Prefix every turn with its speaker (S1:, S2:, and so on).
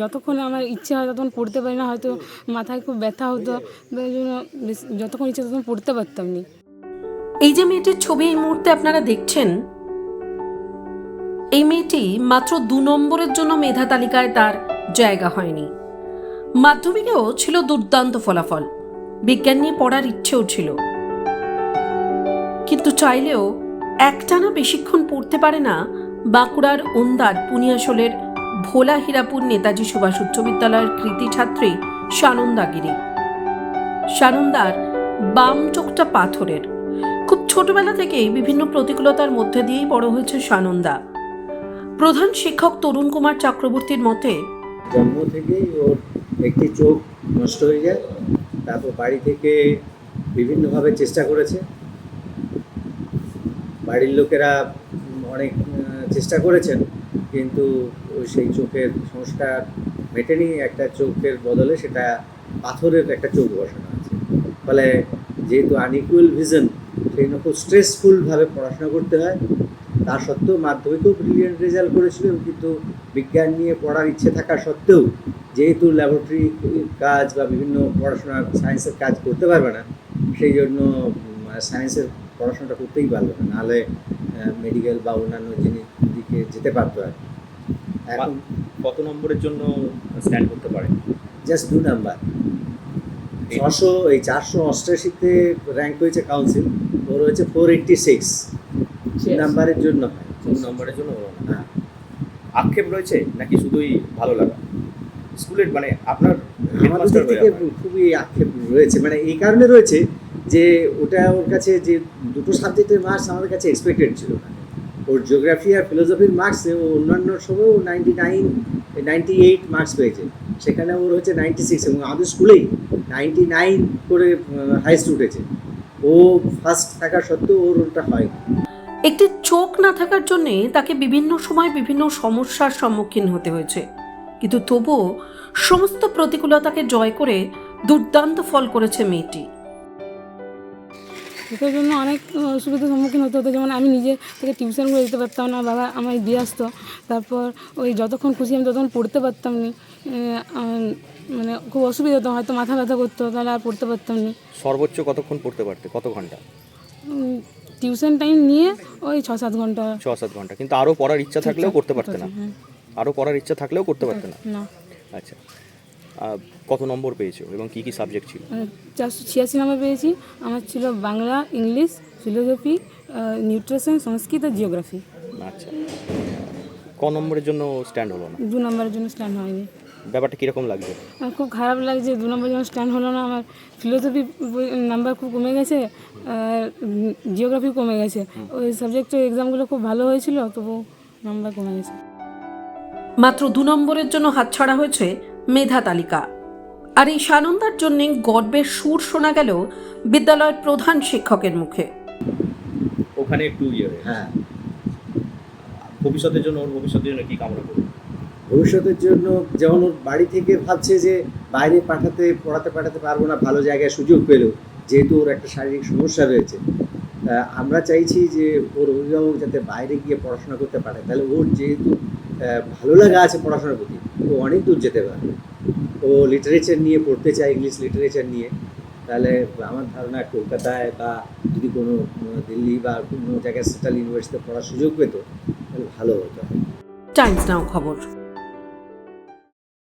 S1: যতক্ষণ আমার ইচ্ছে হয় ততক্ষণ পড়তে পারি না, হয়তো মাথায় খুব ব্যথা হতো, তাই জন্য যতক্ষণ ইচ্ছে ততক্ষণ পড়তে পারতাম না।
S2: এই যে মেয়েটির ছবি এই মুহূর্তে আপনারা দেখছেন, এই মেয়েটি মাত্র 2 নম্বরের জন্য মেধা তালিকায় তার জায়গা হয়নি। মাধ্যমিকেও ছিল দুর্দান্ত ফলাফল, বিজ্ঞান নিয়ে পড়ার ইচ্ছেও ছিল, কিন্তু চাইলেও একটানা বেশিক্ষণ পড়তে পারে না বাঁকুড়ার ওন্দার পুনিয়াশোলের ভোলা হীরাপুর নেতাজি সুভাষ উচ্চ বিদ্যালয়ের কৃতি ছাত্রী সানন্দা গিরি। সানন্দার বাম চোখটা পাথরের। খুব ছোটবেলা থেকেই বিভিন্ন প্রতিকূলতার মধ্যে দিয়েই বড় হয়েছে সানন্দা। প্রধান শিক্ষক তরুণ কুমার চক্রবর্তীর মতে,
S3: জন্ম থেকেই ওর একটি চোখ নষ্ট হয়ে যায়, তারপর বাড়ি থেকে বিভিন্নভাবে চেষ্টা করেছে, বাড়ির লোকেরা অনেক চেষ্টা করেছেন, কিন্তু সেই চোখের সমস্যা মেটেনি। একটা চোখের বদলে সেটা পাথরের একটা চোখ বসানো আছে। ফলে যেহেতু আনইকুয়াল ভিশন, সেই জন্য খুব স্ট্রেসফুলভাবে পড়াশোনা করতে হয়। তা সত্ত্বেও মাধ্যমিকেও ব্রিলিয়েন্ট রেজাল্ট করেছিল, কিন্তু বিজ্ঞান নিয়ে পড়ার ইচ্ছে থাকা সত্ত্বেও যেহেতু ল্যাবরেটরি কাজ বা বিভিন্ন পড়াশোনার সায়েন্সের কাজ করতে পারবে না, সেই জন্য সায়েন্সের পড়াশোনাটা করতেই পারবে না, নাহলে মেডিকেল বা অন্যান্য দিকে যেতে পারতো। আর এখন
S4: কত নম্বরের জন্য স্ট্যান্ড করতে পারে?
S3: Just 2 number. 488-তে র্যাঙ্ক হয়েছে কাউন্সিল, ওর হয়েছে 486 নাম্বারের জন্য।
S4: 2 নম্বরের জন্য হলো না।
S3: হ্যাঁ,
S4: আক্ষেপ রয়েছে নাকি শুধুই ভালো লাগা? স্কুলের মানে আপনার
S3: আমাদের দিক থেকে খুবই আক্ষেপ রয়েছে, মানে এই কারণে রয়েছে যে ওটা ওর কাছে যে 2টো সাবজেক্টের মার্কস আমাদের কাছে এক্সপেক্টেড ছিল না। ওর জিওগ্রাফি আর ফিলোসফির মার্কসে ও অন্যান্য সময়ও 98 মার্কস পেয়েছে, সেখানে ওর হচ্ছে 96, এবং আমাদের স্কুলেই 99 করে হাইস্ট উঠেছে। ও ফার্স্ট থাকা সত্ত্বেও ওর ওটা হয়নি।
S2: একটি চোখ না থাকার জন্য তাকে বিভিন্ন সময় বিভিন্ন সমস্যার সম্মুখীন হতে হয়েছে, কিন্তু তবুও সমস্ত প্রতিকূলতাকে জয় করে দুর্দান্ত ফল করেছে মেয়েটি।
S1: এটার জন্য অনেক অসুবিধার সম্মুখীন হতে হতো, যেমন আমি নিজে থেকে টিউশন করে দিতে পারতাম না, বাবা আমায় দিয়ে আসতো। তারপর ওই যতক্ষণ খুশি আমি ততক্ষণ পড়তে পারতাম না, মানে খুব অসুবিধা হতো, হয়তো মাথা ব্যথা করতো, তাহলে আর পড়তে পারতাম না।
S4: সর্বোচ্চ কতক্ষণ পড়তে পারতে? কত ঘন্টা?
S1: টিউশন টাইম নিয়ে ওই 6-7 ঘন্টা।
S4: 6-7 ঘন্টা। কিন্তু আরও পড়ার ইচ্ছা থাকলেও করতে পারতে না?
S1: হ্যাঁ।
S4: আরও পড়ার ইচ্ছা থাকলেও করতে পারতে না?
S1: না।
S4: আচ্ছা, কত নম্বর পেয়েছো এবং কি কি সাবজেক্ট ছিল?
S1: 486 নম্বর পেয়েছি। আমার ছিল বাংলা, ইংলিশ, ফিলোসফি, নিউট্রিশন, সংস্কৃত আর জিওগ্রাফি।
S4: আচ্ছা, ক নম্বরের জন্য স্ট্যান্ড হলো না?
S1: 2 নম্বরের জন্য স্ট্যান্ড হয়নি।
S4: ব্যাপারটা কীরকম লাগছে?
S1: আমার খুব খারাপ লাগছে, 2 নম্বরের জন্য স্ট্যান্ড হলো না। আমার ফিলোসফি নাম্বার খুব কমে গেছে, জিওগ্রাফি কমে গেছে। ওই সাবজেক্টের এক্সামগুলো খুব ভালো হয়েছিল, তবু নাম্বার কমে গেছে।
S2: মাত্র 2 নম্বরের জন্য হাতছাড়া হয়েছে মেধা তালিকা। আর এই সানন্দার জন্য গর্বের সুর শোনা গেল বিদ্যালয়ের প্রধান শিক্ষকের মুখে।
S4: ওখানে একটু
S3: হ্যাঁ,
S4: ভবিষ্যতের জন্য, ওর ভবিষ্যতের জন্য কী কামনা করবে?
S3: ভবিষ্যতের জন্য যেমন ওর বাড়ি থেকে ভাবছে যে বাইরে পড়াতে পারবো না, ভালো জায়গায় সুযোগ পেলেও, যেহেতু ওর একটা শারীরিক সমস্যা রয়েছে, আমরা চাইছি যে ওর অভিভাবক যাতে বাইরে গিয়ে পড়াশোনা করতে পারে, তাহলে ওর যেহেতু ভালো লাগা আছে পড়াশোনার প্রতি, ও অনেক দূর যেতে পারে। ও লিটারেচার নিয়ে পড়তে চায়, ইংলিশ লিটারেচার নিয়ে, তাহলে আমার ধারণা কলকাতায় বা যদি কোনো দিল্লি বা কোনো জায়গায় সেন্ট্রাল ইউনিভার্সিটিতে পড়ার সুযোগ পেত তাহলে ভালো হতো।
S2: টাইমস নাও খবর।